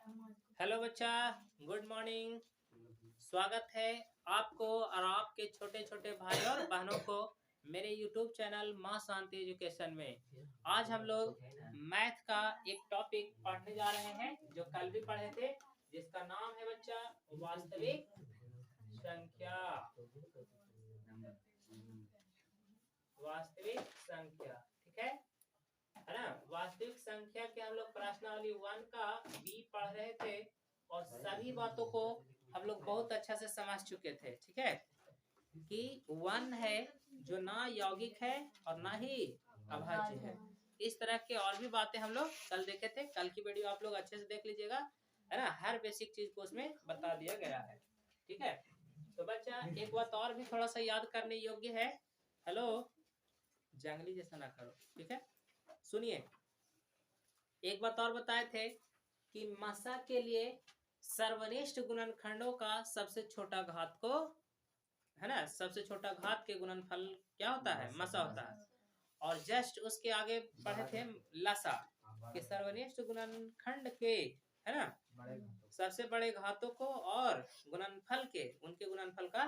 Hello बच्चा, good morning. स्वागत है आपको और आपके छोटे छोटे भाई और बहनों को मेरे यूट्यूब चैनल माँ शांति एजुकेशन में। आज हम लोग मैथ का एक टॉपिक पढ़ने जा रहे हैं जो कल भी पढ़े थे, जिसका नाम है बच्चा वास्तविक संख्या। वास्तविक संख्या, ठीक है ना। वास्तविक संख्या के हम लोग प्रश्नावली 1 का बी पढ़ रहे थे और सभी बातों को हम लोग बहुत अच्छा से समझ चुके थे, ठीक है। कि 1 है जो ना यौगिक है और ना ही अभाज्य है। इस तरह के और भी बातें हम लोग कल देखे थे। कल की वीडियो आप लोग अच्छे से देख लीजिएगा, है ना। हर बेसिक चीज को उसमें बता दिया गया है, ठीक है। तो बच्चा एक बात और भी थोड़ा सा याद करने योग्य है। हेलो, जंगली जैसा ना करो, ठीक है। सुनिए, एक बात और बताए थे कि मसा के लिए सर्वनिष्ठ गुणनखंडों का सबसे छोटा घात को, है ना, सबसे छोटा घात के गुणनफल क्या होता है, मसा होता है। और जस्ट उसके आगे पढ़े थे लसा कि सर्वनिष्ठ गुणनखंड के, है ना, सबसे बड़े घातों को और गुणनफल के, उनके गुणनफल का,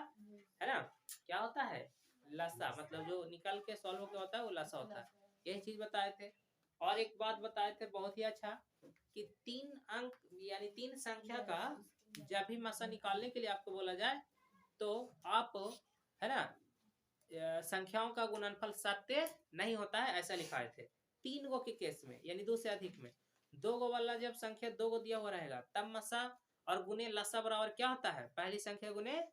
है ना, क्या होता है, लसा। मतलब जो निकल के सॉल्व होके होता है वो लसा होता है। यही चीज बताए थे। और एक बात बताए थे बहुत ही अच्छा कि 3 अंक यानी 3 संख्या का जब भी मसा निकालने के लिए आपको बोला जाए तो आप, है ना, संख्याओं का गुणनफल सत्य नहीं होता है, ऐसा लिखाए थे। 3 गो के केस में यानी 2 से अधिक में, 2 गो वाला जब संख्या 2 गो दिया हुआ रहेगा तब मसा और गुने लसा बराबर क्या होता है, पहली संख्या गुने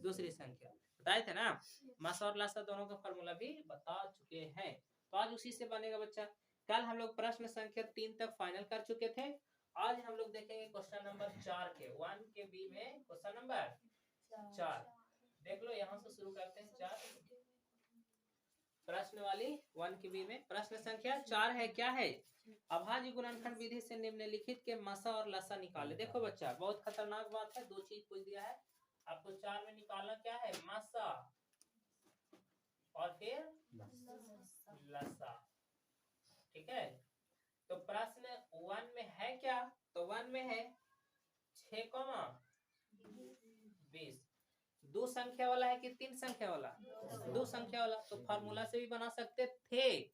दूसरी संख्या। बताए थे ना। मसा और लसा दोनों का फॉर्मूला भी बता चुके हैं, तो आज उसी से बनेगा बच्चा। कल हम लोग प्रश्न संख्या 3 तक फाइनल कर चुके थे। आज हम लोग देखेंगे क्वेश्चन नंबर 4 के 1 के बी में क्वेश्चन नंबर 4। देख लो, यहाँ से शुरू करते हैं। 4 प्रश्न वाली 1 की बी में प्रश्न संख्या 4 है। क्या है, अभाज्य गुणनखंड विधि से निम्नलिखित के मसा और लसा निकाले। देखो बच्चा, बहुत खतरनाक बात है। 2 चीज पूछ दिया है आपको। 4 में निकालना क्या है, मसा और फिर लसा, ठीक है। तो प्रश्न 1 में है क्या, तो 1 में है 6,20। 2 संख्या वाला है कि 3 संख्या वाला, 2 संख्या वाला। तो फार्मूला से भी बना सकते थे,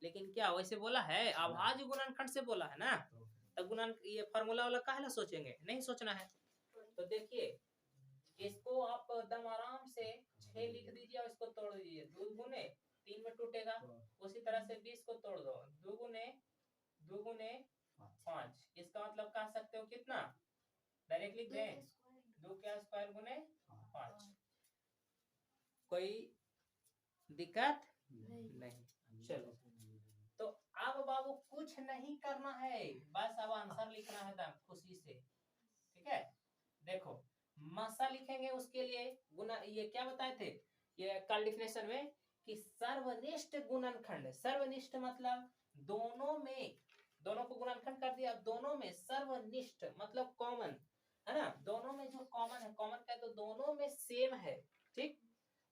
लेकिन क्या वैसे बोला है, अभाज्य गुणनखंड से बोला है ना। तो गुणन ये फार्मूला वाला काहे सोचेंगे, नहीं सोचना है। तो देखिए, इसको आप एकदम आराम से 6 लिख दीजिए और इसको तोड़ दीजिए। 2 गुने 3 में टूटेगा। उसी तरह से 20 को तोड़ दो, 2 गुने 5। इसका मतलब कह सकते हो कितना, डायरेक्ट लिख दें, 2 का स्क्वायर गुने 5। कोई दिक्कत नहीं। चलो, तो अब बाबू कुछ नहीं करना है, बस अब आंसर लिखना है एकदम खुशी से, ठीक है। देखो, मसा लिखेंगे, उसके लिए गुना, ये क्या बताए थे ये कल डिफिनेशन में कि सर्वनिष्ठ गुणनखंड। सर्वनिष्ठ मतलब दोनों में, दोनों को गुणनखंड कर दिया, दोनों में सर्वनिष्ठ मतलब कॉमन, है ना। दोनों में जो कॉमन है, कॉमन क्या है, तो दोनों में सेम है, ठीक।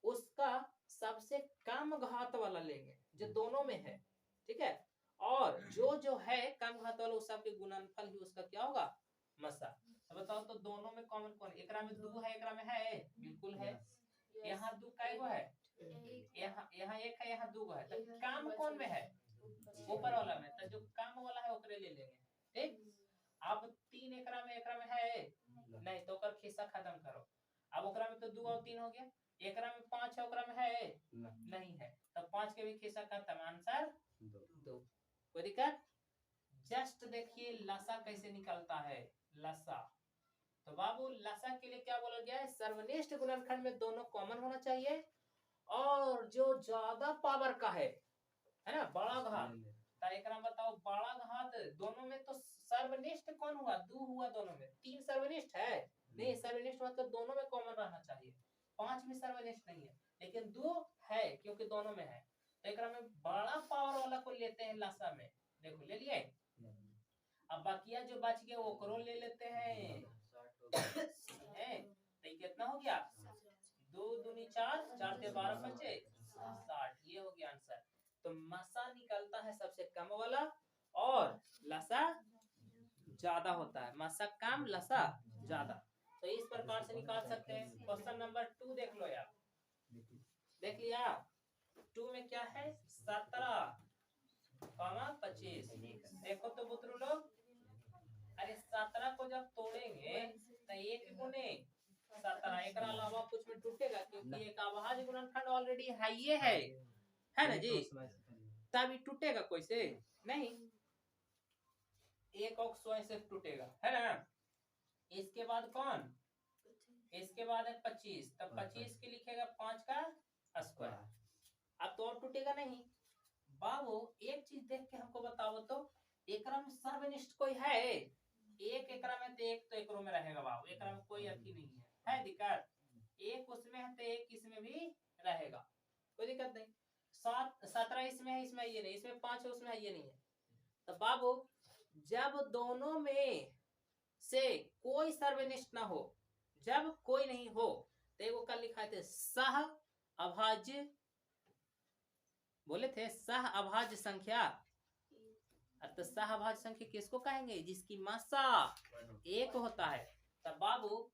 उसका सबसे कम घात वाला लेंगे जो दोनों में है, ठीक है। और जो जो है कम घात वाला उस सबके गुणनफल ही उसका क्या होगा, मसा। तो बताओ, तो दोनों में कॉमन कौन, एकरा में 2 है, एकरा में है, बिल्कुल है। यहाँ 2 कै गो है, यहाँ 1 है, यहाँ 2 है। तो काम कौन में है, ऊपर वाला में। तो जो काम वाला है ओकरे ले लेंगे, ठीक। अब 3 एकरा में है नहीं, तो ओकर खिस्सा खत्म करो। अब ओकरा में तो 2 और 3 हो गया। एकरा में 5 है, ओकरा में है नहीं है, तो 5 के भी खिस्सा खत्म, आंसर 2। कोई दिक्कत। जस्ट देखिए लसा कैसे निकलता है, लसा। तो बाबू लसा के लिए क्या बोला गया है, सर्वनिष्ठ गुणनखंड में दोनों कॉमन होना चाहिए और जो ज्यादा पावर का है ना, बड़ा घात। तो एक बताओ, बड़ा घात दोनों में तो सर्वनिष्ठ कौन हुआ, 2 हुआ दोनों में। 3 सर्वनिष्ठ है नहीं, सर्वनिष्ठ मतलब दोनों में कॉमन रहना चाहिए। 5 भी सर्वनिष्ठ नहीं है, लेकिन 2 है क्योंकि दोनों में है। तो एक में बड़ा पावर वाला को लेते हैं लसा में। देखो ले लिए। अब बाकिया जो बच गया वो करो ले लेते हैं। तो कितना हो गया, 2 दूनी 4, 4 से 12 बचे 60। ये हो गया आंसर। तो मसा निकलता है सबसे कम वाला और लसा ज्यादा होता है, मासा कम लसा ज्यादा। तो इस प्रकार से निकाल सकते हैं। क्वेश्चन नंबर 2 देख लो यार, देख लिया। 2 में क्या है 17,25। देखो तो बुतरू लोग, अरे 17 को जब तोड़ेंगे तो 1 गुने 17, एक अलावा कुछ में टूटेगा, क्योंकि एक अभाज्य गुणनखंड ऑलरेडी है ना जी, तभी टूटेगा कोई से नहीं, एक और स्वयं से टूटेगा, है ना। इसके बाद कौन, इसके बाद है 25, तब 25 के लिखेगा 5 का स्क्वायर। अब तो और टूटेगा नहीं। बाबू एक चीज देख के हमको बताओ तो, एकरा में सर्वनिष्ठ कोई है? एक एकरा में तो एक तो एकरो में रहेगा बाबू, एकरा में कोई अथी नहीं है दिक्कत। एक उसमें है तो एक इसमें भी रहेगा, कोई दिक्कत नहीं। 17 इसमें है, इसमें ये नहीं, इसमें 5 है, उसमें ये नहीं है। तो बाबू जब दोनों में से कोई सर्वनिष्ठ ना हो, जब कोई नहीं हो, तो वो कल लिखा थे सह अभाज्य, बोले थे सह अभाज्य संख्या। तो सह अभाज्य संख्या किसको कहेंगे? जिसकी मासा 1 होता है। तब बाबू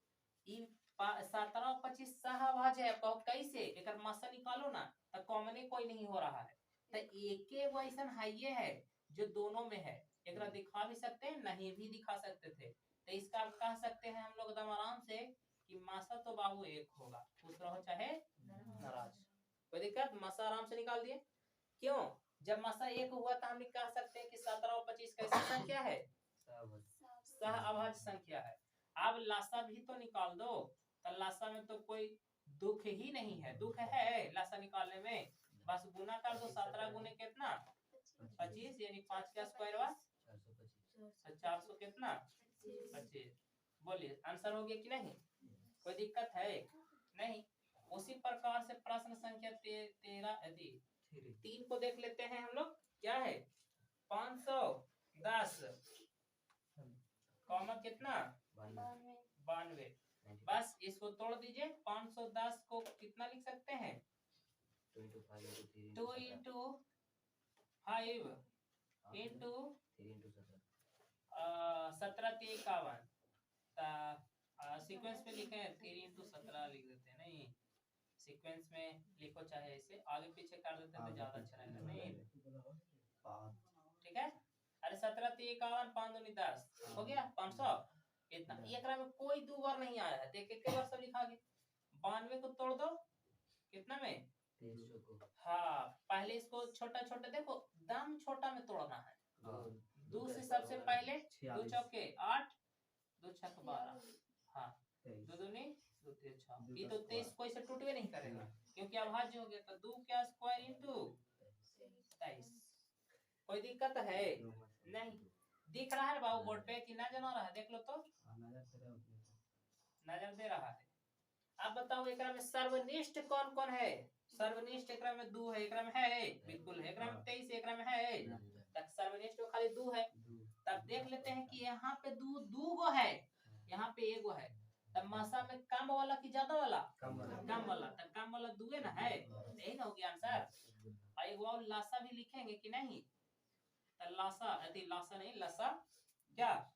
17 और 25 सह अभाज्य है, कैसे? एक मासा निकालो ना, तो कॉमन कोई नहीं हो रहा है, तो एक वैसा है ये है जो दोनों में है। एक दिखा भी सकते हैं, नहीं भी दिखा सकते थे। तो इसका कह सकते हैं हम लोग एकदम आराम से कि मासा तो बाबू 1 होगा, खुश रहो चाहे नाराज, कोई दिक्कत। मासा आराम से निकाल दिए। क्यों? जब मासा 1 हुआ तो हम कह सकते हैं कि 17 और 25 कैसी संख्या है? सह अभाज्य संख्या है। अब लासा भी तो निकाल दो, तो लासा में तो कोई दुख ही नहीं है, दुख है लासा निकालने में? बस गुना कर दो, 17 गुने कितना 25, यानी 5 का स्क्वायर हुआ 400 कितना 25। बोलिए आंसर हो गया कि नहीं? कोई दिक्कत है नहीं। उसी प्रकार से प्रश्न संख्या 3 को देख लेते हैं हम लोग। क्या है 510 कॉमा कितना 92। बस इसको तोड़ दीजिए। 510 को कितना लिख सकते हैं? 2 इंटू 5 इंटू 17 51। सीक्वेंस में लिखे हैं 3 इंटू 17 लिख देते हैं, नहीं सीक्वेंस में लिखो, चाहे ऐसे आगे पीछे कर देते हैं तो ज्यादा अच्छा रहेगा, नहीं ठीक है। अरे 17 51 5 दूनी 10 हो गया 500 इतना। एक में कोई 2 बार नहीं आया है, देख एक बार सब लिखा गया। 92 को तोड़ दो कितना में? हाँ पहले इसको छोटा छोटा देखो, दम छोटा में तोड़ना है। 2 से सबसे पहले 2 चौके 8, 2 छक 12, हाँ 2 दूनी 2 3 6, ये तो 23 कोई से टूटवे नहीं करेगा क्योंकि अभाज्य हो गया। तो 2 क्या स्क्वायर इंटू 23। कोई दिक्कत है नहीं? दिख रहा है बाबू बोर्ड पे कि ना जना रहा है? देख लो तो, नजर दे रहा है। अब बताओ एक में सर्वनिष्ठ कौन कौन है? सर्वनिष्ठ एक में 2 है, एक में है बिल्कुल है, एक में 23 एक में है, तक सर्वनिष्ठ तो खाली 2 है। तब देख लेते हैं कि यहाँ पे 2 गो है, यहाँ पे 1 गो है। तब मासा में कम वाला कि ज्यादा वाला? कम वाला। तब कम वाला 2 है ना, है यही ना हो गया आंसर। और एक और लासा भी लिखेंगे कि नहीं? तो लासा यदि लासा नहीं लसा, क्या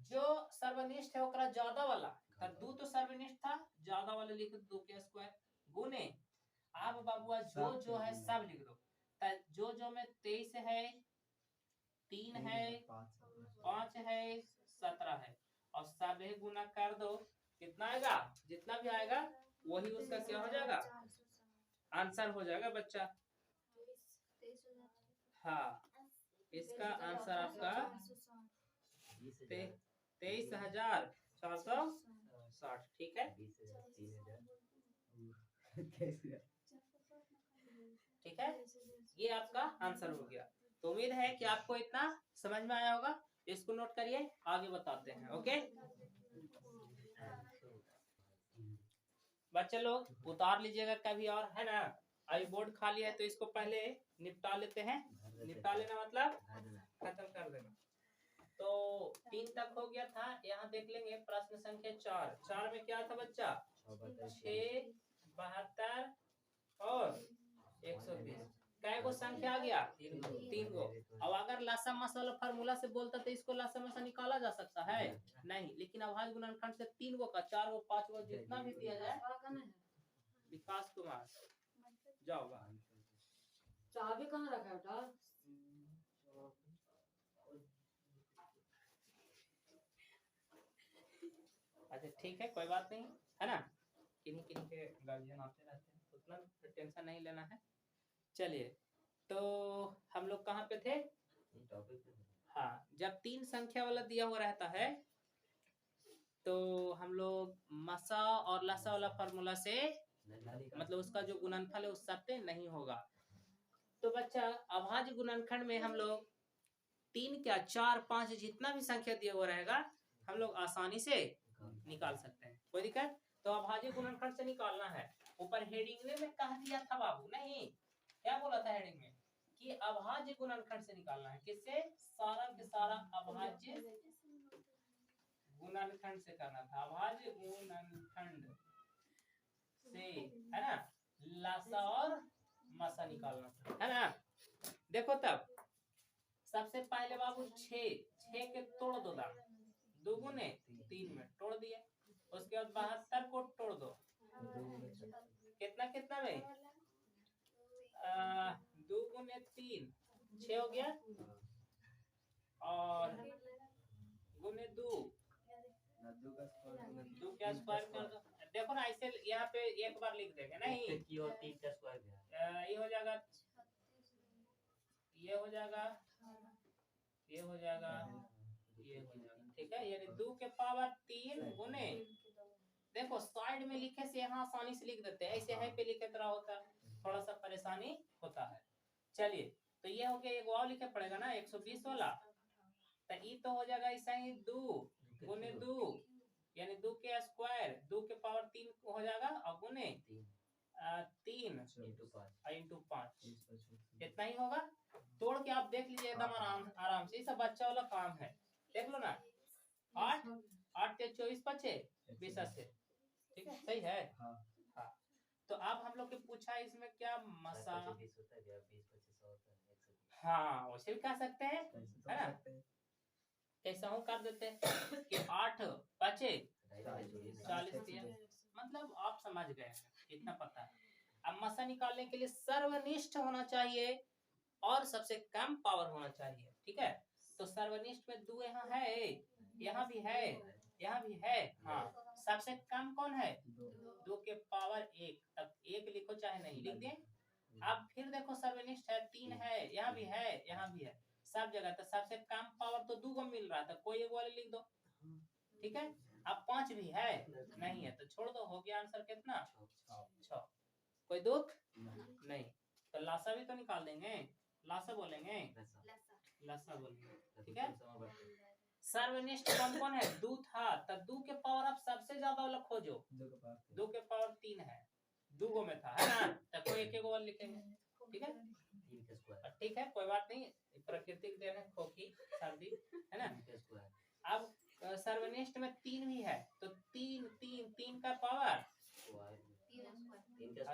जो सर्वनिष्ठ है ओकरा ज्यादा वाला, तब 2 तो सर्वनिष्ठ था, ज्यादा वाला लिख दो 2 के स्क्वायर गुने। अब बाबुआ जो है सब लिख दो। जो में 23 है, 3 है, 5 है, 17 है, और सब गुना कर दो, कितना आएगा? जितना भी आएगा वही उसका क्या हो जाएगा? आंसर हो जाएगा बच्चा। हाँ इसका आंसर आपका 23,460। ठीक है, ठीक है, ये आपका आंसर हो गया। तो उम्मीद है कि आपको इतना समझ में आया होगा। इसको नोट करिए, आगे बताते हैं। ओके बच्चे लोग उतार लीजिएगा कभी और, है ना। अभी बोर्ड खाली है तो इसको पहले निपटा लेते हैं। निपटा लेना मतलब खत्म कर देना। तो 3 तक हो गया था। यहाँ देख लेंगे प्रश्न संख्या 4 में क्या था बच्चा? 6, 72 और 120। कै गो संख्या आ गया? 3 गो। अब अगर लासा मासा वाला फार्मूला से बोलता तो इसको लासा मासा निकाला जा सकता है? नहीं। लेकिन अभाज्य गुणनखंड से 3 गो का 4 गो 5 गो जितना भी दिया जाए। विकास कुमार जाओ चाबी कहाँ रखा है बेटा? अच्छा ठीक है, कोई बात नहीं, है ना। किन्हीं किन्हीं के गार्जियन आते रहते हैं, उतना टेंशन नहीं लेना है। चलिए, तो हम लोग कहाँ पे थे? हाँ, जब 3 संख्या वाला दिया हुआ रहता है तो हम लोग मसा और लसा वाला फार्मूला से, मतलब उसका जो गुणनफल है उस सत्य नहीं होगा। तो बच्चा अभाज्य गुणनखंड में हम लोग 3 क्या 4 5 जितना भी संख्या दिया हुआ रहेगा हम लोग आसानी से निकाल सकते हैं, कोई दिक्कत? तो अभाज्य गुणनखंड से निकालना है। ऊपर हेडिंग में कह दिया था बाबू, नहीं क्या बोला था हेडिंग में कि अभाज्य गुणनखंड से निकालना है। किससे? सारा के सारा अभाज्य गुणनखंड से करना था। अभाज्य गुणनखंड से, है ना, लासा और मसा निकालना था, है ना। देखो तब सबसे पहले बाबू 6 के तोड़ दो दाम, 2 गुने 3 में तोड़ दिए। उसके बाद 72 को तोड़ दो, कितना कितना में 2 गुने 3 6 हो गया, और गुने 2 का स्क्वायर कर दो। देखो ना ऐसे यहाँ पे एक बार लिख देंगे, नहीं 3 का स्क्वायर ये हो जाएगा, ये हो जाएगा, ये हो जाएगा, ये हो जाएगा, ठीक है। यानी 2 के पावर 3 गुने, देखो साइड में लिखे से यहाँ आसानी से लिख देते हैं, ऐसे है पे लिखे तरह होता थोड़ा सा परेशानी होता है। चलिए, तो ये हो गया, एक और लिखे पड़ेगा ना 120 वाला, तो ये तो हो जाएगा ऐसा ही 2 गुने 2 यानी 2 के स्क्वायर 2 के पावर 3 हो जाएगा, और गुने 3 इंटू 5 इतना ही होगा। तोड़ के आप देख लीजिए एकदम आराम से, सब बच्चा वाला काम है, देख लो ना। 8 के 24 बचे 20 से, ठीक है, सही है। हाँ। तो अब हम लोग के पूछा इसमें क्या मसा, हाँ वैसे भी कह सकते हैं, है ना, कैसा हूँ कर देते हैं कि 8 बचे 40 दिया, मतलब आप समझ गए हैं, इतना पता है। अब मसा निकालने के लिए सर्वनिष्ठ होना चाहिए और सबसे कम पावर होना चाहिए, ठीक है। तो सर्वनिष्ठ में 2 यहाँ है, यहाँ भी है, यहाँ भी है, हाँ। सबसे कम कौन है? 2 के पावर 1, तब 1 लिखो चाहे नहीं लिख दें। अब फिर देखो सर्वनिष्ठ है, 3 है, यहाँ भी है, यहाँ भी है, सब जगह। तो सबसे कम पावर तो 2 को मिल रहा था, कोई एक वाले लिख दो, ठीक है। अब 5 भी है, नहीं है तो छोड़ दो, हो गया आंसर कितना 6। कोई दुख नहीं। तो लासा भी तो निकाल देंगे, लासा बोलेंगे, लासा बोलेंगे, ठीक है। सर्वनिष्ठ कौन कौन है? 2 था, तब 2 के पावर अब सबसे ज्यादा वाला खोजो, 2 के पावर 3 है, 2 गो में था, है ना, तो कोई एक वाला लिखेंगे, ठीक है। ठीक है, कोई बात नहीं, प्राकृतिक देन है, खोखी सर्दी, है ना। अब सर्वनिष्ठ में 3 भी है, तो 3 का पावर,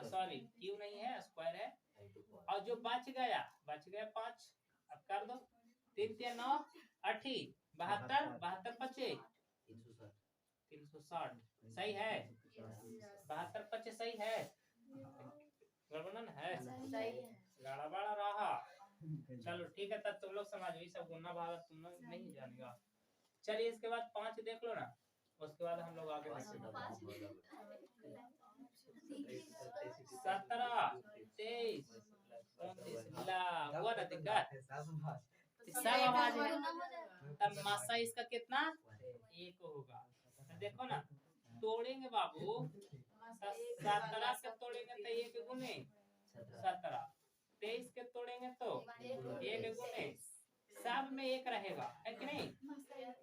सॉरी क्यों नहीं है, स्क्वायर है। और जो बच गया 5, अब कर दो, 3 3 9 8 72 72 बचे 360, सही है। 72 बचे, सही है, गड़बड़ है, गड़बड़ रहा। चलो ठीक है, तब तुम लोग समझ गई, सब गुना भागा तुम लोग नहीं जानेगा। चलिए इसके बाद 5 देख लो ना, उसके बाद हम लोग आगे 17 23 29 ला हुआ ना दिक्कत, सब आवाज है। तब मासा इसका कितना 1 होगा। तो देखो ना, तोड़ेंगे बाबू, 17 के तोड़ेंगे तो 1 गुने 17, 23 के तोड़ेंगे तो 1 गुने, सब में 1 रहेगा, है कि नहीं।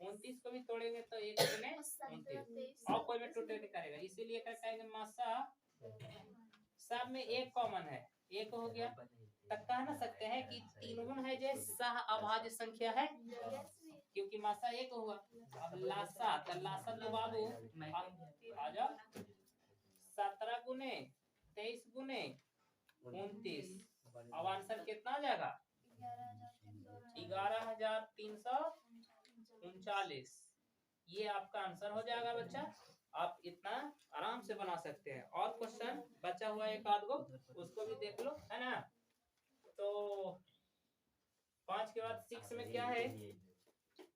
29 को भी तोड़ेंगे तो 1 गुने 29, और कोई में टूटे नहीं करेगा, इसीलिए कहेंगे मासा सब में 1 कॉमन है, 1 हो गया। तब कह ना सकते हैं कि 3 गुण है जो सह अभाज्य संख्या है, क्योंकि मासा 1 हुआ। अब लासा, तो लासा तो बाबू आ जाओ, 17 गुने 23 गुने 29, अब आंसर कितना आ जाएगा? 11,339। ये आपका आंसर हो जाएगा बच्चा। आप इतना आराम से बना सकते हैं। और क्वेश्चन बचा हुआ एक आध गो, उसको भी देख लो, है ना। तो 5 के बाद 6 में क्या है?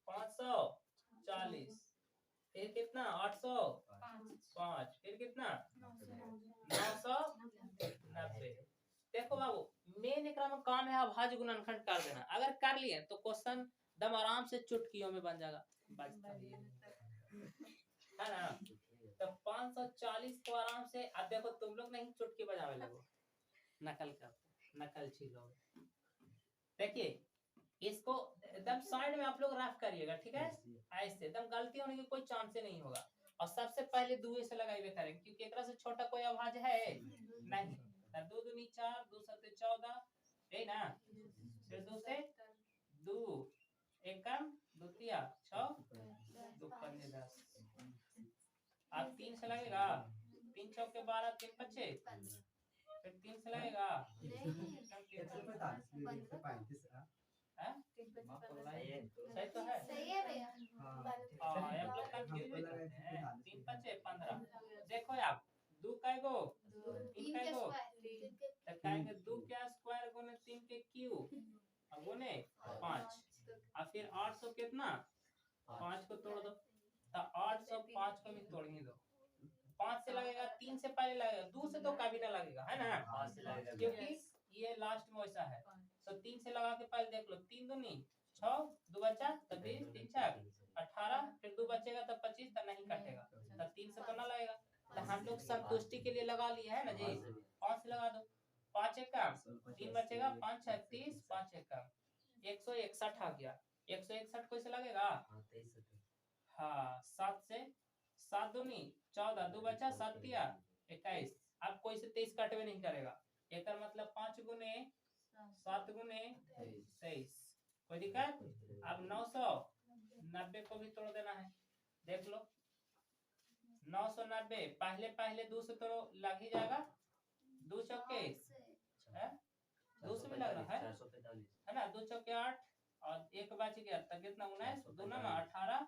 540। फिर कितना? 805। फिर कितना? 990। देखो बाबू, मेन एकरा में काम है अभाज्य गुणनखंड कर देना। अगर कर लिए तो क्वेश्चन दम आराम से चुटकियों में बन जाएगा, है ना। तो 540 को आराम से, अब देखो तुम लोग नहीं चुटकी बजावे लगो, नकल छीलो। देखिए इसको एकदम साइड में आप लोग रफ करिएगा, ठीक है। ऐसे एकदम गलती होने की कोई चांस नहीं होगा। और सबसे पहले दुए से लगाइए करेंगे, क्योंकि एकरा से छोटा कोई अभाज्य है नहीं। 2 दूनी 4, 2 सत्ते 14, है ना। फिर 2 से 2, एकम 2 तिया 6, 2 पंजे 10। अब 3 से लगेगा, 3 चौके 12, 3 पच्चे। फिर 3 से लगेगा, सही तो है। सही है भैया। आप लोग कंफ्यूज हो जाते हैं। 3 पच्चे 15। देखो आप 2 काय गो, 3 काय गो, तो कहेंगे 2 के स्क्वायर गुने 3 के क्यूब और गुने 5। और फिर 800 कितना? 5 को तोड़ दो, तो 805 को भी तोड़ ही दो। 5 से लगेगा, 3 से पहले लगेगा, 2 से तो कभी ना लगेगा, है ना, क्योंकि ये लास्ट में वैसा है। तो 3 से लगा के पहले देख लो, 3 दूनी 6, 2 बचा तो 20, 3 छक 18, फिर 2 बचेगा तो 25, तो नहीं कटेगा, तो 3 से तो ना लगेगा। तो हम लोग संतुष्टि के लिए लगा लिए है ना जी, 5 से लगा दो। 5 एक कम, 3 बचेगा, 5 6 30, 5 एक कम 161 आ गया। 161 कैसे लगेगा? हाँ 7 से 7 दूनी 14, 2 बचा 7 तिया 21। अब कोई से 23 कटवे नहीं करेगा, एक मतलब 5 गुने 7 गुने 23। कोई दिक्कत? अब 990 को भी तोड़ देना है। देख लो 990 पहले 2 से तोड़ो, लग ही जाएगा। 2 चौके 2 से भी लग रहा है ना। 2 चौके 8 और 1 बच गया, तब कितना? 19, 2 में 18,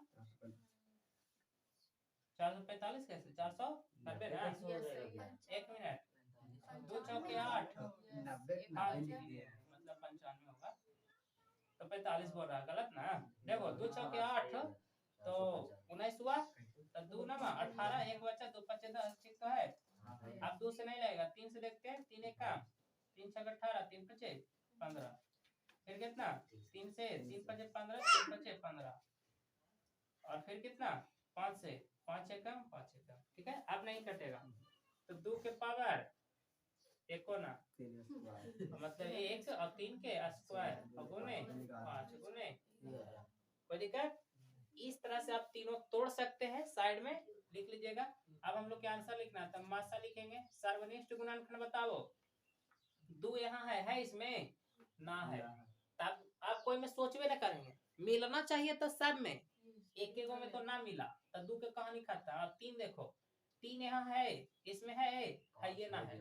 445 कैसे? 490 ना। 1 मिनट, 2 चौके 8 मतलब 95 होगा, तो 45 बोल रहा है, गलत ना। देखो 2 चौके 8 तो 19 हुआ, तो 2 ना 18, 1 बचा, 2 पच्चे 10, ठीक तो है। अब 2 से नहीं लगेगा, 3 से देखते हैं। 3 एक काम, 3 छक 18, 3 पच्चे 15। फिर कितना? 3 से 3 पच्चे 15, 3 पच्चे 15। और फिर कितना? 5 से 5 एक कम 5 एक कम, ठीक है। अब नहीं कटेगा, तो 2 के पावर एको ना, मतलब 1 और 3 के स्क्वायर और गुने 5 गुने। कोई दिक्कत? इस तरह से आप तीनों तोड़ सकते हैं। साइड में लिख लीजिएगा। अब हम लोग के आंसर लिखना है, तमाशा लिखेंगे। सर्वनिष्ठ गुणनखंड बताओ। 2 यहाँ है इसमें ना है, तब आप कोई में सोचवे ना करेंगे, मिलना चाहिए तो सब में, एक एक में तो ना मिला, तो 2 के कहानी खाता। अब 3 देखो, 3 यहाँ है, इसमें है ये ना है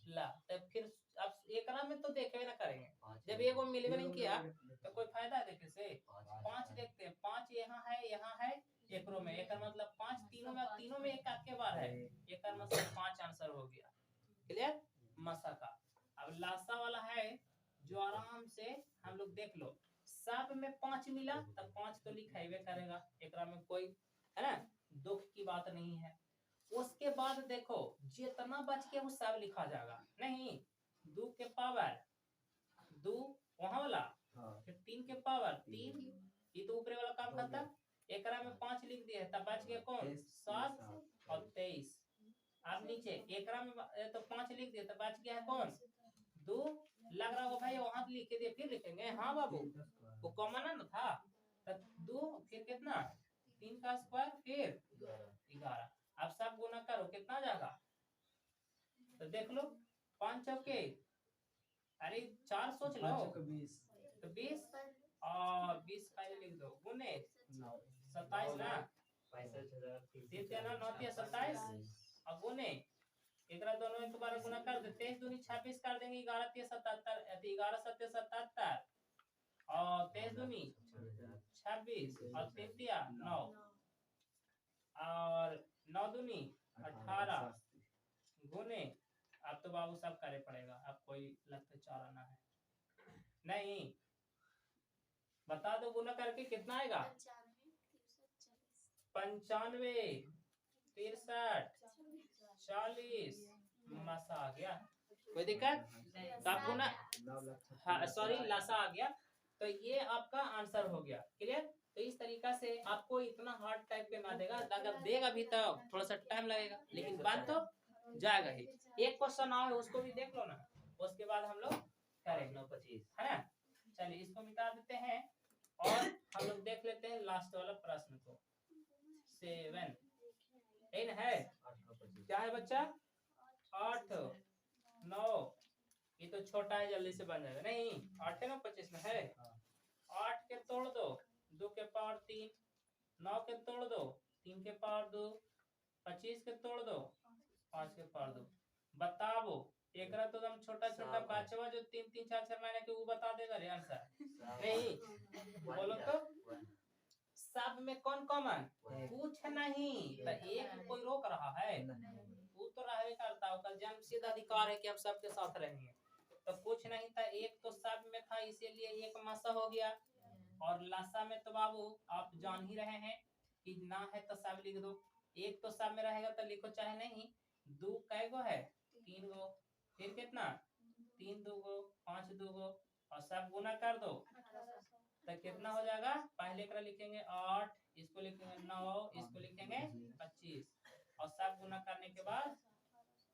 ला, तब फिर अब एक में तो देखे ना करेंगे। जब एगो मिलवे नहीं किया तो कोई फायदा है देखे से। 5 देखते हैं, 5 यहाँ है एकरो में, एक मतलब 5 तीनों में, तीनों में एक के बार है, एक मतलब 5 आंसर हो गया। क्लियर? मसा का। अब लासा वाला है जो आराम से हम लोग देख लो, सब में 5 मिला तब 5 तो लिखाइबे करेगा, एकरा में कोई है ना दुख की बात नहीं है। उसके बाद देखो जितना बच के वो सब लिखा जाएगा, नहीं 2 के पावर 2 वहां वाला, फिर 3 के पावर 3, ये तो ऊपरे वाला काम खत्म। एकरा में 5 लिख दिए, तब बच गया कौन? 7 और 23। अब नीचे एकरा में तो 5 लिख दिए, तब बच गया है कौन? 2। लग रहा होगा भाई वहां लिख के दिए, फिर लिखेंगे। हाँ बाबू वो कॉमन है ना था, तब 2 फिर कितना? 3 का स्क्वायर फिर 11। अब सब गुना करो, कितना जाएगा? तो देख लो 5 चौके, अरे 4 सोच लो, तो 20 और 20 पहले लिख दो, गुने 27 ना, 3 9 27 और गुने एकरा दोनों एक बार गुना कर दे, 23 दूनी 26 कर देंगे, 11 तिया 77, 11 सत्या 77 और 23 दूनी 26 और 3 तिया 9 और 9 दूनी 18 गुने, अब तो बाबू सब करे पड़ेगा, अब कोई लगता चार आना है नहीं, बता दो गुना करके कितना आएगा? 95 63 40 मसा आ गया, कोई दिक्कत? आप गुना, हाँ सॉरी लासा आ गया, तो ये आपका आंसर हो गया। क्लियर? तो इस तरीका से आपको इतना हार्ड टाइप के ना देगा, अगर देगा भी तो थोड़ा सा टाइम लगेगा, लेकिन बन तो जाएगा ही। एक क्वेश्चन और है, उसको भी देख लो ना, उसके बाद हम लोग करेंगे 9-25 है ना। चलिए इसको मिटा देते हैं और हम लोग देख लेते हैं लास्ट वाला प्रश्न को। 7 इन है क्या है बच्चा? 8 9, ये तो छोटा है, जल्दी से बन जाएगा। नहीं 8 9 25 में है, 8 के तोड़ दो, 2 के पावर 3, 9 के तोड़ दो, 3 के पावर 2, 25 के तोड़ दो, 5 के पावर 2। बताओ एकरा तो एकदम छोटा छोटा पांचवा जो 3 3 4 4 महीने के वो बता देगा रे आंसर। नहीं बोलो तो सब में कौन कॉमन? कुछ नहीं, तो एक कोई रोक रहा है? वो तो रहवे करता है, उसका जन्मसिद्ध अधिकार है कि हम सबके साथ रहेंगे। तो कुछ नहीं था, एक तो सब में था इसीलिए एक मासा हो गया, और लासा में तो बाबू आप जान ही रहे हैं कि ना है तो सब लिख दो, एक तो सब में रहेगा तो लिखो चाहे नहीं। 2 कै गो है? 3 गो, फिर कितना? 3 2 गो 5 2 गो और सब गुना कर दो तो कितना हो जाएगा? पहले का लिखेंगे 8, इसको लिखेंगे 9, इसको लिखेंगे 25 और सब गुना करने के बाद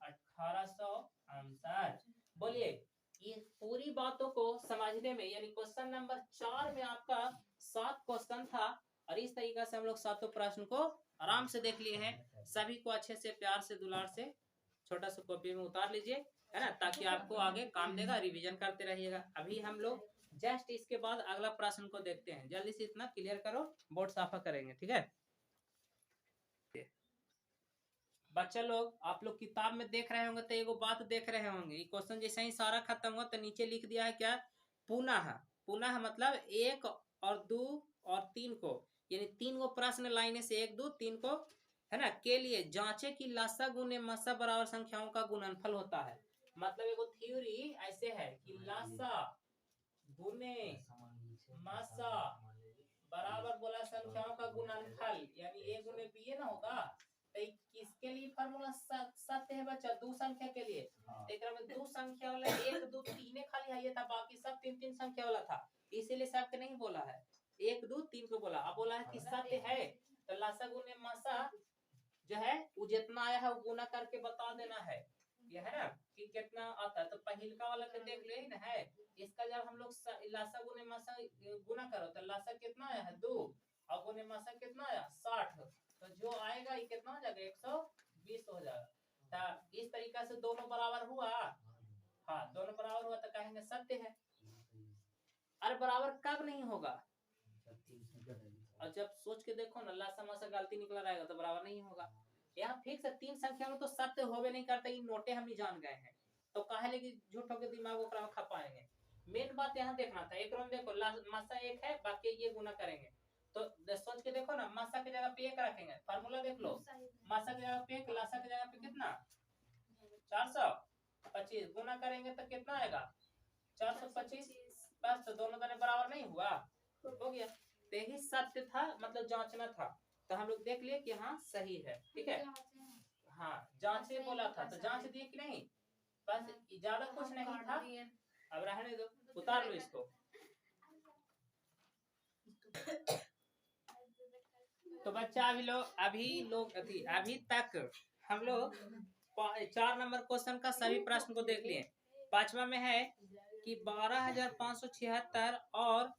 1800 आंसर। बोलिए ये पूरी बातों को समझने में, यानी क्वेश्चन नंबर 4 में आपका 7 क्वेश्चन था, और इस तरीके से हम लोग 7 प्रश्न को आराम से देख लिए हैं। सभी को अच्छे से प्यार से दुलार से छोटा सा कॉपी में उतार लीजिए, है ना, ताकि आपको आगे काम देगा, रिवीजन करते रहिएगा। अभी हम लोग जस्ट इसके बाद अगला प्रश्न को देखते हैं, जल्दी से इतना क्लियर करो, बोर्ड साफा करेंगे, ठीक है बच्चा लोग। आप लोग किताब में देख रहे होंगे तो एगो बात देख रहे होंगे, क्वेश्चन जैसे ही सारा खत्म हुआ तो नीचे लिख दिया है क्या? पुनः। पुनः मतलब 1 और 2 और 3 को, यानी 3 गो प्रश्न लाइने से 1 2 3 को, है ना, के लिए जांचे कि लासा गुने मसा बराबर संख्याओं का गुणनफल होता है। मतलब एगो थ्योरी ऐसे है कि लासा गुने मसा बराबर बोला संख्याओं का गुणनफल, यानी a गुने b ना होगा, तो किसके लिए फार्मूला सत्य है बच्चा? 2 संख्या के लिए। एकरा में 2 संख्या वाला 1 2 3 खाली है, ये था, बाकी सब 3 3 संख्या वाला था, इसीलिए सत्य नहीं बोला है, 1 2 3 को बोला। अब बोला है कि सत्य है, तो लासा गुने मासा जो है वो जितना आया है वो गुना करके बता देना है, ये है ना कि कितना आता है। तो पहिलका वाला के देख ले ना है, इसका जब हम लोग लासा गुने मासा गुना करो तो लासा कितना आया है? 2 और गुने मासा कितना आया? 60, तो जो आएगा ये कितना हो जाएगा? 120 हो जाएगा। तो इस तरीका से दोनों बराबर हुआ, हाँ दोनों बराबर हुआ तो कहेंगे सत्य है। अरे बराबर कब नहीं होगा? और जब सोच के देखो ना, लासा मासा गलती निकला रहेगा तो बराबर नहीं होगा। यहाँ फिक्स है 3 संख्या में तो सत्य होवे नहीं करता, ये नोटे हम ही जान गए हैं, तो काहे लगी झूठ होके दिमाग ओकरा में खपाएंगे। मेन बात यहाँ देखना था, एक में देखो मासा 1 है, बाकी ये गुना करेंगे, तो सोच के देखो ना, मासा की जगह पे 1 रखेंगे, फार्मूला देख लो, मासा की जगह पे 1, लासा की जगह पे कितना? 425, गुना करेंगे तो कितना आएगा? 425, बस तो दोनों दोनों बराबर नहीं हुआ, हो गया। तो यही सत्य था, मतलब जांचना था, तो हम लोग देख लिए कि हाँ सही है, ठीक है। हाँ जांचे बोला था तो जांच दिए कि नहीं, बस ज्यादा कुछ नहीं था। अब रहने दो, उतार लो इसको। तो बच्चा अभी तक हम लोग 4 नंबर क्वेश्चन का सभी प्रश्न को देख लिए। 5वां में है कि 12,576 और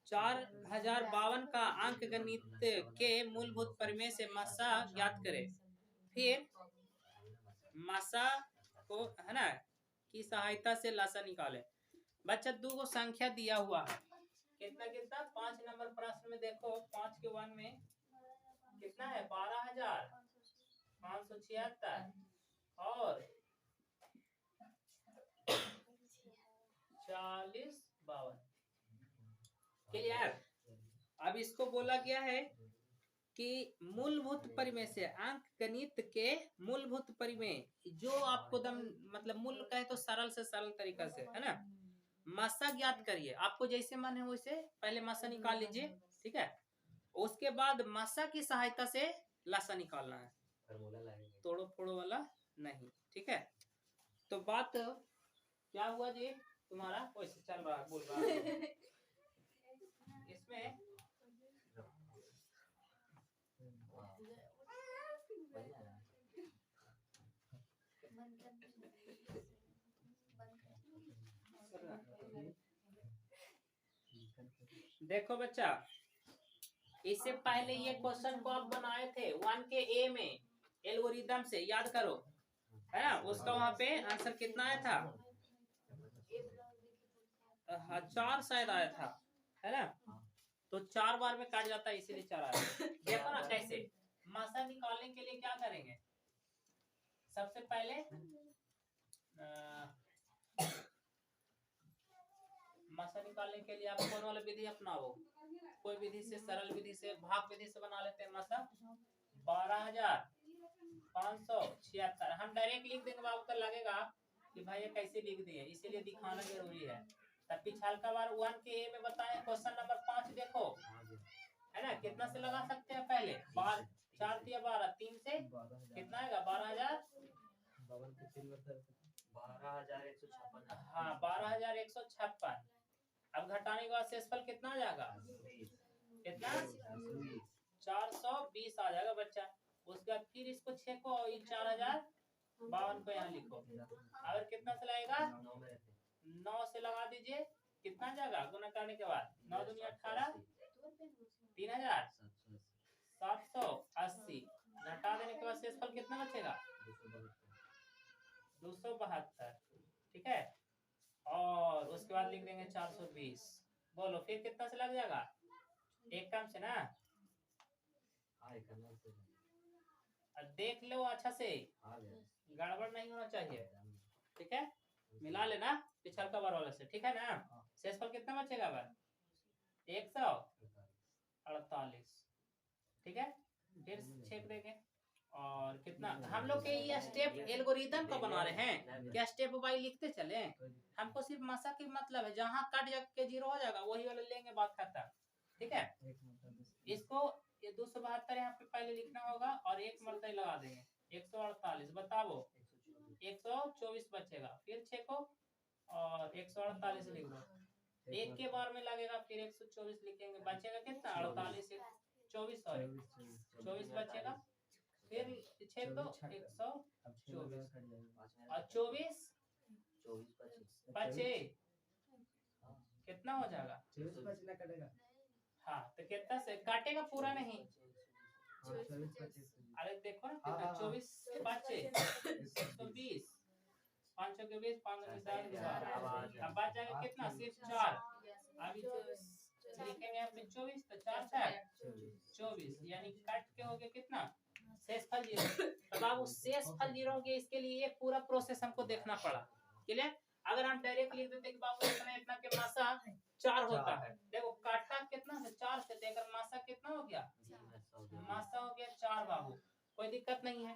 4,052 का अंक गणित के मूलभूत प्रमेय से मासा ज्ञात करें। फिर मासा को, है ना, की सहायता से लासा निकाले। बच्चा 2 संख्या दिया हुआ है, कितना कितना? 5 नंबर प्रश्न में देखो, 5 के 1 में कितना है? 12,576 और 40 52। क्लियर। अब इसको बोला गया है कि मूलभूत परिमेय से अंक गणित के मूलभूत परिमेय जो आपको दम मतलब मूल कहे तो सरल से सरल तरीका से है ना, मासा ज्ञात करिए। आपको जैसे मन है वैसे पहले मासा निकाल लीजिए, ठीक है। उसके बाद मासा की सहायता से लासा निकालना है, तोड़ो फोड़ो वाला नहीं, ठीक है। तो बात क्या हुआ जी, तुम्हारा वैसे चल रहा है, बोल रहा है इसमें देखो बच्चा, इससे पहले ये क्वेश्चन को आप बनाए थे 1 के ए में एल्गोरिथम से, याद करो, है ना। उसका वहां पे आंसर कितना आया था, 4 शायद आया था, है ना। तो 4 बार में काट जाता है, इसीलिए 4 आया। देखो ना कैसे मासा निकालने के लिए क्या करेंगे। सबसे पहले मासा निकालने के लिए आप कौन वाला विधि अपनाओ, कोई विधि से, सरल विधि से, भाग विधि से बना लेते हैं मासा। 12,576। हम डायरेक्ट लिख देंगे बाबू, तो लगेगा कि भाई ये कैसे लिख दिए, इसीलिए दिखाना जरूरी है। तब पिछल का बार 1 के ए में बताए क्वेश्चन नंबर 5 देखो, है ना। कितना से लगा सकते हैं पहले, 4 दिया 12, 3 से कितना आएगा 12,156। हाँ 12,156। अब घटाने के बाद शेषफल कितना आ जाएगा, कितना 420 आ जाएगा बच्चा। उसके बाद फिर इसको छेको और 4052 को यहाँ लिखो। अगर कितना से लगेगा, 9 से लगा दीजिए, कितना जाएगा गुना करने के बाद, 9 दूनी 18, 3,780। घटा देने के बाद शेषफल कितना बचेगा, 272, ठीक है। और उसके बाद लिख देंगे 420। बोलो फिर कितना से लग जाएगा, एक कम से ना, देख लो अच्छा से, गड़बड़ नहीं होना चाहिए, ठीक है। मिला लेना पिछल का बार वाले से, ठीक है ना। शेषफल कितना बचेगा बार, 148, ठीक है। फिर चेक देंगे और कितना। हम लोग के ये स्टेप एल्गोरिथम का बना रहे हैं, क्या स्टेप बाई लिखते चले। हमको सिर्फ मासा की मतलब है, जहाँ कट के 0 हो जाएगा वही वाला लेंगे, बात खत्म, ठीक है। इसको ये 272 यहाँ पे पहले लिखना होगा और एक मरतबा लगा देंगे, 148। बताओ 124 बचेगा, फिर छेको और 148 लिख दो, एक के बार में लगेगा, फिर 124 लिखेंगे, बचेगा कितना 48, 24 सॉरी 24 बचेगा, फिर छेक दो 124 और 24 बचे, कितना हो जाएगा, हाँ तो कितना से काटेगा, पूरा नहीं। अरे देखो ना कितना, 24 बचे 120, 5 के 20, 5 में 10, अब बच जाएगा कितना, सिर्फ 4। अभी लिखेंगे अपने 24, तो 4 24, यानी काट के हो गया कितना, शेषफल 0। तो बाबू शेषफल 0 हो गया, इसके लिए ये पूरा प्रोसेस हमको देखना पड़ा, क्लियर। अगर हम डायरेक्ट लिख देते कि बाबू इतना इतना के मासा 4 होता है, देखो काटा कितना से 4 से, देकर मासा कितना हो गया, मासा हो गया 4 बाबू, कोई दिक्कत नहीं है।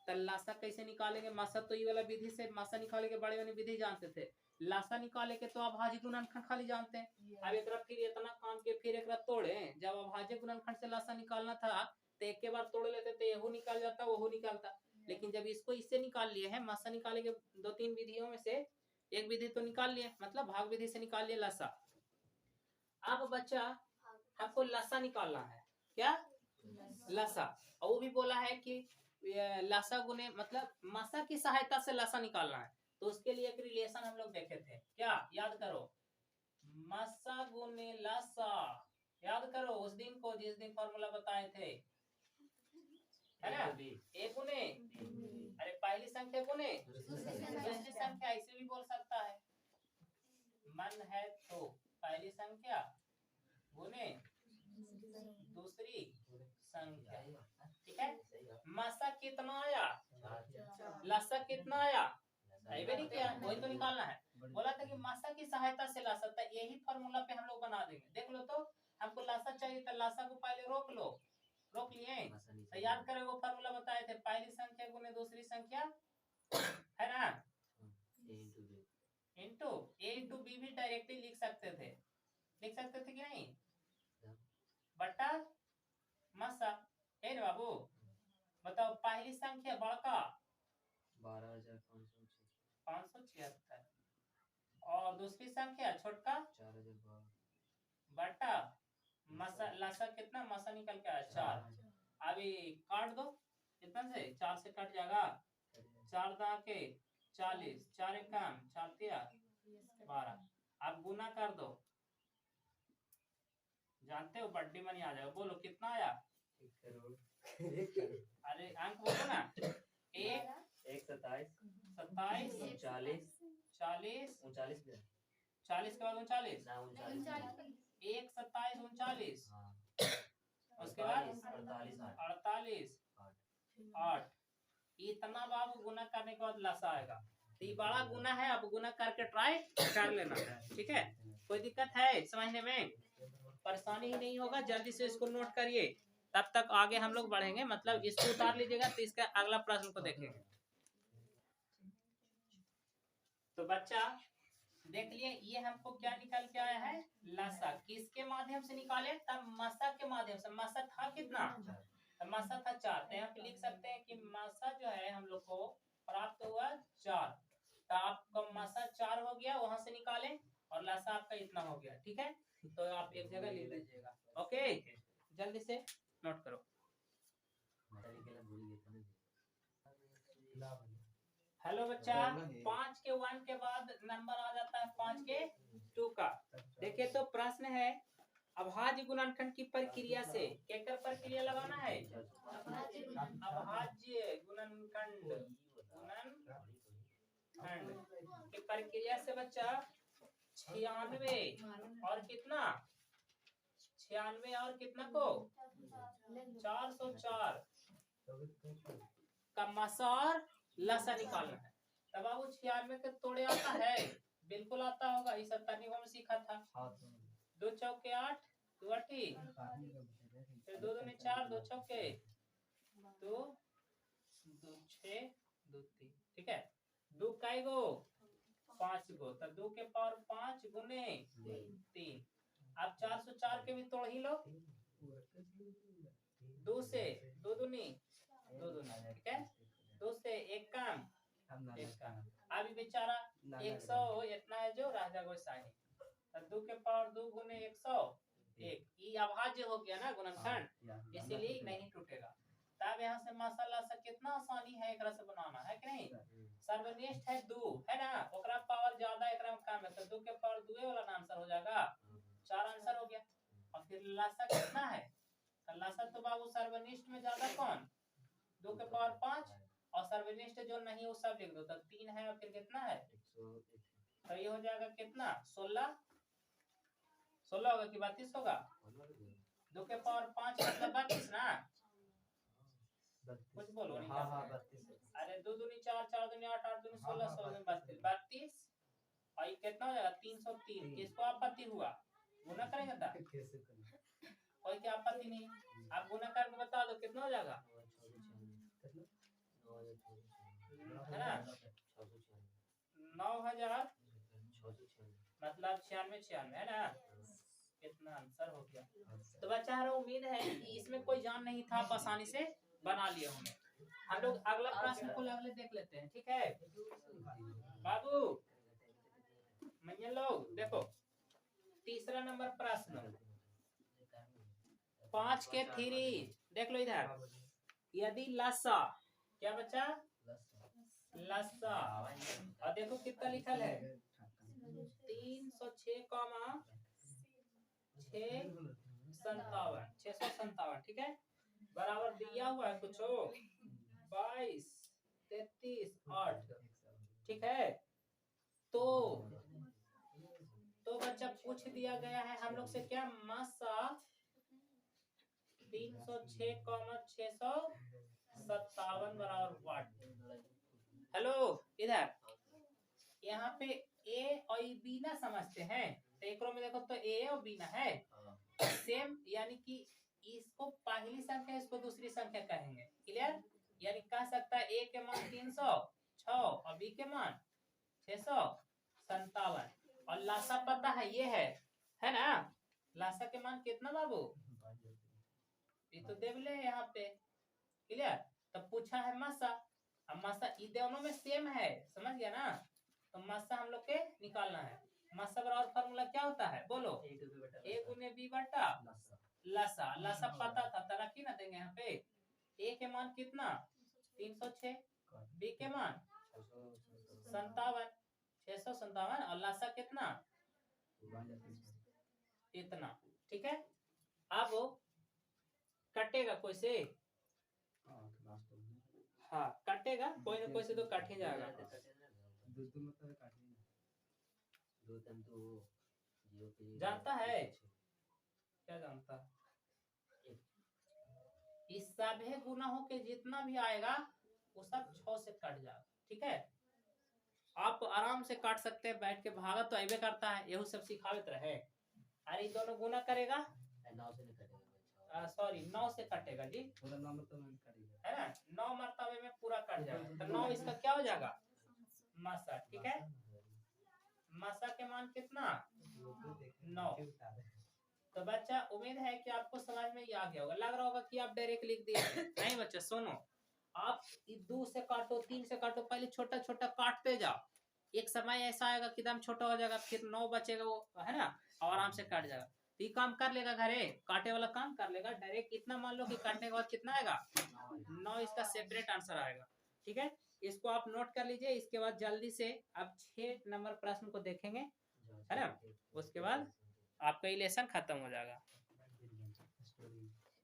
तो लासा कैसे निकालेंगे, मासा तो ये वाला विधि से मासा निकाले के बड़े वाली विधि जानते थे, लासा निकाले के तो अभाज्य गुणनखंड खाली जानते हैं। अब एक फिर इतना काम के फिर एक तोड़े, जब अभाज्य गुणनखंड से लासा निकालना था तो एक के बार तोड़ लेते थे, यहू निकाल जाता वहू निकालता। लेकिन जब इसको इससे निकाल लिए है, मासा निकाले के 2-3 विधियों में से एक विधि तो निकाल लिए, मतलब भाग विधि से निकाल लिए लासा। अब बच्चा हमको लासा निकालना है, क्या लासा, और वो भी बोला है कि लासा गुने मतलब मासा की सहायता से लासा निकालना है। तो उसके लिए एक रिलेशन हम लोग देखे थे, क्या याद करो, मासा गुने लासा, याद करो उस दिन को जिस दिन फॉर्मूला बताए थे, है ना। एक गुने, अरे पहली संख्या गुने दूसरी संख्या, ऐसे भी बोल सकता है, मन है तो पहली संख्या गुने दूसरी संख्या, ठीक है। मासा कितना आया, लासा कितना आया, नहीं किया, वही तो निकालना है। बोला था कि मासा की सहायता से ला सकता है, यही फॉर्मूला पे हम लोग बना देंगे। देख लो तो हमको लासा चाहिए तो लासा को पहले रोक लो, रोक लिए तो याद करें वो फॉर्मूला बताए थे, पहली संख्या गुने दूसरी संख्या है ना, इंटू ए इंटू बी भी डायरेक्टली लिख सकते थे, लिख सकते थे कि नहीं, बटा मासा है ना बाबू। बताओ पहली संख्या बड़का 576 और दूसरी संख्या छोटका 4012 बटा मसा लासा कितना मसा निकल के आया 4। अभी काट दो, कितना से 4 से कट जाएगा, 4 दा के 40, 4 एक काम 4 तिया 12। अब गुना कर दो, जानते हो बड्डी मनी आ जाएगा, बोलो कितना आया, 1 करोड़ अरे अंक बोलो ना, 1 27 27 39 40 39 में 40 के बाद 39 ना 39 1 27 39 हाँ उसके बाद 48 48 8 इतना बाबू गुना करने के बाद लसा आएगा। तो ये बड़ा गुना है, अब गुना करके ट्राई कर लेना, ठीक है। कोई दिक्कत है समझने में, परेशानी ही नहीं होगा, जल्दी से इसको नोट करिए, तब तक आगे हम लोग बढ़ेंगे। मतलब इसको उतार लीजिएगा तो इसका अगला प्रश्न को देखेंगे। तो बच्चा देख लिए ये हमको क्या निकल के आया है, लसा किसके माध्यम से निकाले, तब मसा के माध्यम से। मसा था कितना, मसा था 4, तो यहाँ पे लिख सकते हैं कि मसा जो है हम लोग को प्राप्त हुआ 4, तो आपका मसा 4 हो गया, वहां से निकालें और लसा आपका इतना हो गया, ठीक है। तो आप एक जगह लिख लीजिएगा, ओके, जल्दी से नोट करो। हेलो बच्चा, 5 के 1 के बाद नंबर आ जाता है 5 के 2 का। देखिए तो प्रश्न है अभाज्य गुणनखंड की प्रक्रिया से क्या कर प्रक्रिया लगाना है, अभाज्य गुणनखंड की प्रक्रिया से बच्चा 96 और कितना 96 और कितना को 404 का मसा और लसा निकालना है। तब बाबू 96 के तोड़े आता है, बिल्कुल आता होगा, इस 97 में सीखा था। 2 चौके 8 2 अठी, फिर 2 दूनी 4 2 चौके 2 2 6 2 3, ठीक है। 2 काई गो 5 गो, तब 2 के पावर 5 गुने 3। अब 404 के भी तोड़ ही लो, 2 से 2 दूनी 2 दूनी, ठीक है। 2 से एक काम एक काम, अभी बेचारा 100 इतना है जो रह जाएगा साही, तब 2 के पावर 2 गुने 101, ये अभाज्य हो गया ना गुणनखंड, इसीलिए नहीं टूटेगा। तब यहाँ से मसाला से कितना आसानी है एक से बनाना है कि नहीं, सर्वनिष्ठ है 2 है ना, ओकरा पावर ज्यादा एकरा में कम है, तो 2 के पावर 2 वाला ना आंसर हो जाएगा, 4 आंसर हो गया। और फिर लासा कितना है, लासा तो बाबू सर्वनिष्ठ में ज्यादा कौन 2 के पावर 5 और सर्वनिष्ठ जो नहीं वो सब लिख दो, तब 3 है और फिर कितना है, तो ये हो जाएगा कितना 16 होगा कि 32 होगा, 2 के पावर 5 मतलब 32 ना, कुछ बोलो नहीं, अरे 2 दूनी 4 4 दूनी 8 8 दूनी 16 16 32 और ये कितना हो जाएगा 303। किसको आपत्ति हुआ, गुना करेंगे था, कोई क्या आपत्ति नहीं, आप गुना करके बता दो कितना हो जाएगा, है ना 9000 मतलब 96 है ना, कितना आंसर हो गया। तो बच्चा उम्मीद है कि इसमें कोई जान नहीं था, आप आसानी से बना लिए होंगे। हम लोग अगला प्रश्न को अगले देख लेते हैं, ठीक है बाबू मैया लोग देखो, तीसरा नंबर प्रश्न 5 के 3 देख लो इधर, यदि लसा क्या बच्चा लसा, और देखो कितना लिखल है 306, 657, ठीक है, बराबर दिया हुआ है कुछ 22 33 8, ठीक है। तो बच्चा पूछ दिया गया है हम लोग से क्या, मसा 306, 657 बराबर वाट। हेलो इधर यहाँ पे ए और बी ना समझते हैं, तो एक में देखो तो ए और बी ना है सेम, यानी कि इसको पहली संख्या इसको दूसरी संख्या कहेंगे। क्लियर? यानी कह सकता है ए के मान 306 और बी के मान 657 और लासा पता है ये है ना? लासा के मान कितना बाबू? ये तो देख ले यहाँ पे। क्लियर? तब पूछा है मासा, अब मासा ये दोनों में सेम है, समझ गया ना? तो मासा हम लोग के निकालना है। मासा बराबर फार्मूला क्या होता है बोलो? ए गुने बी बटा लासा। लासा पता था तो रखी ना देंगे यहाँ पे। ए के मान कितना? 306, बी के मान 57, 657 और लासा कितना? इतना। ठीक है, अब कटेगा कोई से? हाँ कटेगा, कोई ना कोई से तो काट ही जाएगा। जानता है क्या जानता है? इस सभी गुनाहों के जितना भी आएगा वो सब 6 से कट जाएगा। ठीक है, आप आराम से काट सकते हैं बैठ के, भागा तो ऐसे करता है, यही सब सिखावत रहे। अरे दोनों गुना करेगा, सॉरी 9 से कटेगा जी, है ना? 9 मरतबे में पूरा कट जाएगा, तो 9 इसका क्या हो जाएगा? मासा। ठीक है, मासा के मान कितना? 9। तो बच्चा उम्मीद है कि आपको समझ में ही आ गया होगा। लग रहा होगा कि आप डायरेक्ट लिख दिए। नहीं बच्चा सुनो, आप 2 से काटो, 3 से काटो, पहले छोटा छोटा काटते जाओ। एक समय ऐसा आएगा कि एकदम छोटा हो जाएगा, फिर 9 बचेगा वो, है ना? और आराम से काट जाएगा। तो ये काम कर लेगा घरे, काटे वाला काम कर लेगा। डायरेक्ट इतना मान लो कि काटने के बाद कितना आएगा? 9 इसका सेपरेट आंसर आएगा। ठीक है, इसको आप नोट कर लीजिए। इसके बाद जल्दी से अब 6 नंबर प्रश्न को देखेंगे, है ना? उसके बाद आपका ये लेसन खत्म हो जाएगा।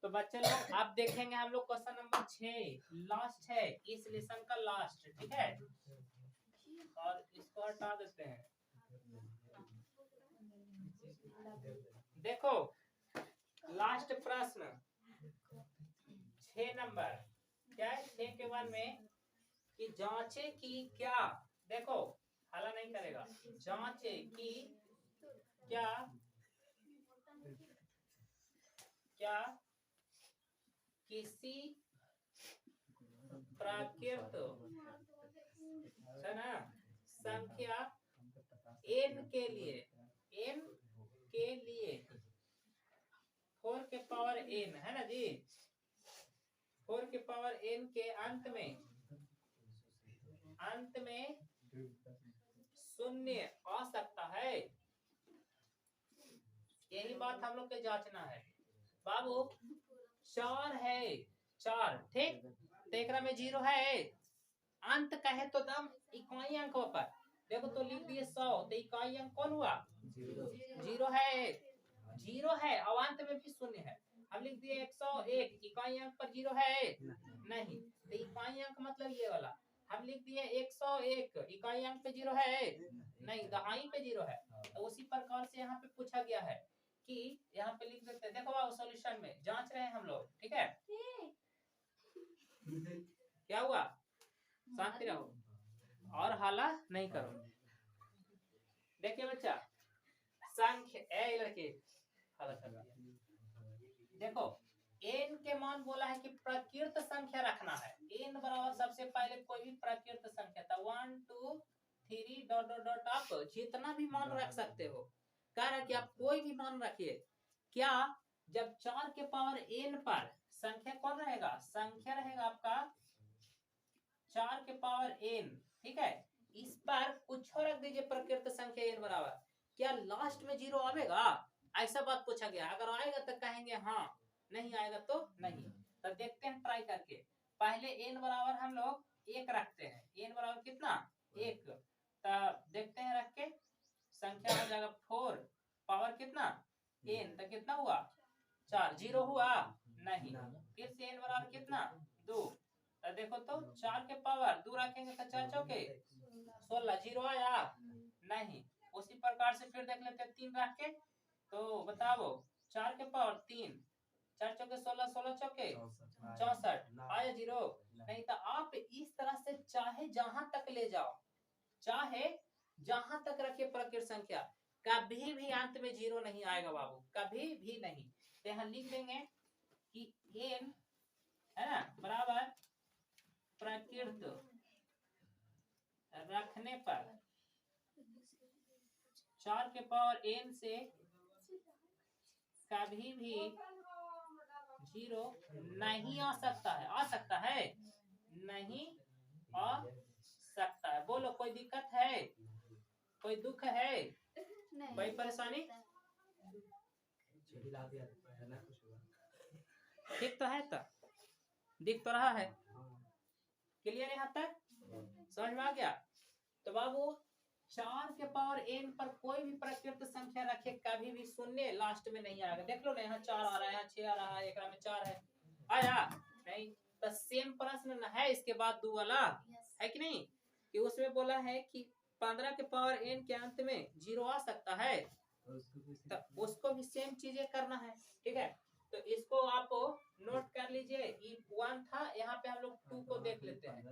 तो बच्चे लोग आप देखेंगे हम लोग क्वेश्चन नंबर 6 लास्ट है इस लेसन का लास्ट। ठीक है, और इसको हटा देते हैं। देखो लास्ट प्रश्न 6 नंबर क्या है? 6 के बाद में कि जांचे की क्या, देखो हला नहीं करेगा, जांचे की क्या क्या किसी प्राकृत है ना संख्या n के लिए 4 के पावर n, है ना जी? 4 के पावर n के अंत में शून्य आ सकता है। यही बात हम लोग के जांचना है बाबू। 4 है, 4 ठीक, तेकरा में 0 है, अंत कहे तो दम इकाई अंक पर देखो तो लिख दिए 100, तो इकाई अंक कौन हुआ? 0 है, 0 है और अंत में भी शून्य है। हम लिख दिए 101, इकाई अंक पर 0 है नहीं, तो इकाई अंक मतलब ये वाला। हम लिख दिए 101, इकाई अंक पे 0 है नहीं, दहाई पे 0 है। तो उसी प्रकार से यहाँ पे पूछा गया है कि यहाँ पे लिख देते हैं। देखो बाबू सॉल्यूशन में जांच रहे हैं हम लोग। ठीक है, क्या हुआ? शांति रहो और हाला नहीं करो। देखिए बच्चा, संख्या ए लड़के हाला कर दिया। देखो n के मान बोला है कि प्रकृत संख्या रखना है। n बराबर सबसे पहले कोई भी प्रकृत संख्या था 1 2 3 डॉट डॉट डॉट, आप जितना भी मान रख सकते हो। कह रहा कि आप कोई भी मान रखिए। क्या जब 4 के पावर n पर संख्या कौन रहेगा? संख्या रहेगा आपका 4 के पावर n। ठीक है, इस पर कुछ और रख दीजिए प्रकृत संख्या n बराबर। क्या लास्ट में 0 आएगा? ऐसा बात पूछा गया। अगर आएगा तो कहेंगे हाँ, नहीं आएगा तो नहीं। तब देखते हैं ट्राई करके। पहले n बराबर हम लोग 1 रखते हैं। n बराबर कितना? 1। तब देखते हैं रख के, संख्या हो जाएगा 4 पावर कितना n, तो कितना हुआ? 4। 0 हुआ नहीं। फिर से n बराबर कितना? 2। तो देखो तो 4 के पावर 2 रखेंगे तो 4 चौके 16। 0 आया नहीं। उसी प्रकार से फिर देख लेते हैं 3 रख के, तो बताओ 4 के पावर 3, 4 चौके 16, 16 चौके 64 आया 0 नहीं। तो आप इस तरह से चाहे जहां तक ले जाओ, चाहे जहां तक रखे प्रकृत संख्या, कभी भी अंत में 0 नहीं आएगा बाबू, कभी भी नहीं। तो यहाँ लिख देंगे कि n है ना बराबर प्रकृत रखने पर 4 के पावर n से कभी भी 0 नहीं आ सकता है। आ सकता है? नहीं आ सकता है। बोलो कोई दिक्कत है, कोई दुख है, कोई परेशानी? ठीक तो है, तो दिख तो रहा है। क्लियर यहाँ तक समझ में आ गया? तो बाबू 4 के पावर n पर कोई भी प्रकृत संख्या रखे कभी भी शून्य लास्ट में नहीं आएगा। देख लो ना, यहाँ 4 आ रहा है, यहाँ 6 आ रहा है, एक में 4 है, आया नहीं? तो सेम प्रश्न न है इसके बाद 2 वाला, है कि नहीं? कि उसमें बोला है कि 15 के पावर n के अंत में 0 आ सकता है, तो उसको भी सेम चीजें करना है। ठीक है, तो इसको आप नोट कर लीजिए। ये 1 था, यहाँ पे हम लोग 2 को देख लेते हैं,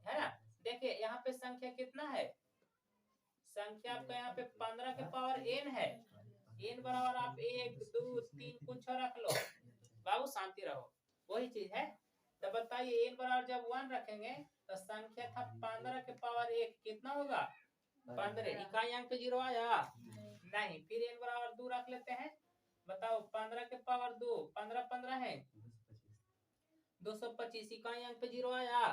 है ना? देखिए यहाँ पे संख्या कितना है, संख्या आपका यहाँ पे 15 के पावर n है। n बराबर आप 1 2 3 कुछ रख लो बाबू, शांति रहो, वही चीज है। तो बताइए n बराबर जब 1 रखेंगे तो संख्या था 15 के पावर 1, कितना होगा 15। इकाई अंक पे 0 आया नहीं। फिर n बराबर 2 रख लेते हैं, बताओ 15 के पावर 2, 15 15 है 225। इकाई अंक पे 0 आया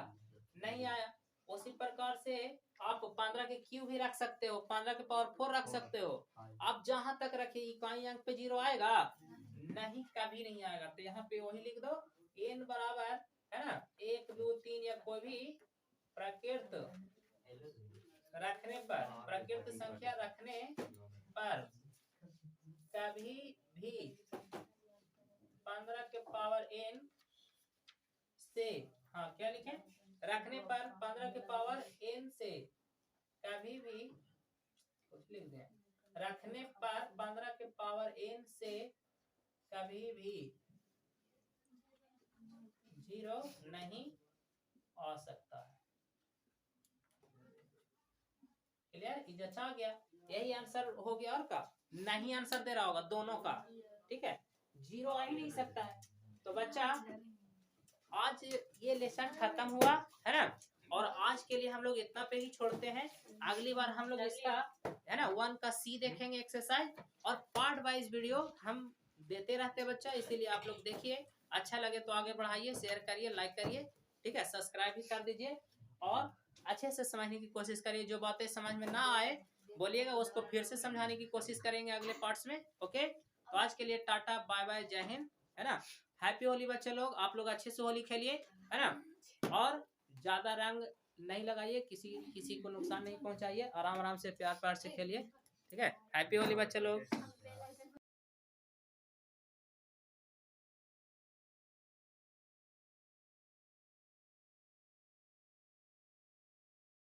नहीं आया। उसी प्रकार से आप 15 के क्यूब भी रख सकते हो, 15 के पावर 4 रख सकते हो। आप जहां तक रखिए इकाई अंक पे 0 आएगा नहीं, कभी नहीं आएगा। तो यहाँ पे वही लिख दो, n बराबर है ना 1 2 3 या कोई भी प्रकृत रखने पर, प्रकृत संख्या रखने पर कभी भी 15 के पावर n से, हाँ क्या लिखे, रखने पर 15 के पावर n से कभी भी, कुछ लिख दें, रखने पर 15 के पावर n से कभी भी 0 नहीं आ सकता है। क्लियर? इज अच्छा आ गया, यही आंसर हो गया। और का नहीं आंसर दे रहा होगा दोनों का, ठीक है, 0 आ ही नहीं सकता है। तो बच्चा आज ये लेसन खत्म हुआ है ना, और आज के लिए हम लोग इतना पे ही छोड़ते हैं। अगली बार हम लोग इसका है ना 1 का C देखेंगे एक्सरसाइज, और पार्ट वाइज वीडियो हम देते रहते हैं बच्चा, इसीलिए आप लोग देखिए। अच्छा लगे तो आगे बढ़ाइए, शेयर करिए, लाइक करिए, ठीक है, सब्सक्राइब भी कर दीजिए, और अच्छे से समझने की कोशिश करिए। जो बातें समझ में ना आए बोलिएगा, उसको फिर से समझाने की कोशिश करेंगे अगले पार्ट्स में। ओके, तो आज के लिए टाटा बाय बाय, जय हिंद, है ना। हैप्पी होली बच्चे लोग, आप लोग अच्छे से होली खेलिए, है ना, और ज्यादा रंग नहीं लगाइए, किसी को नुकसान नहीं पहुंचाइए, आराम आराम से प्यार प्यार से खेलिए, ठीक है। हैप्पी होली बच्चे लोग।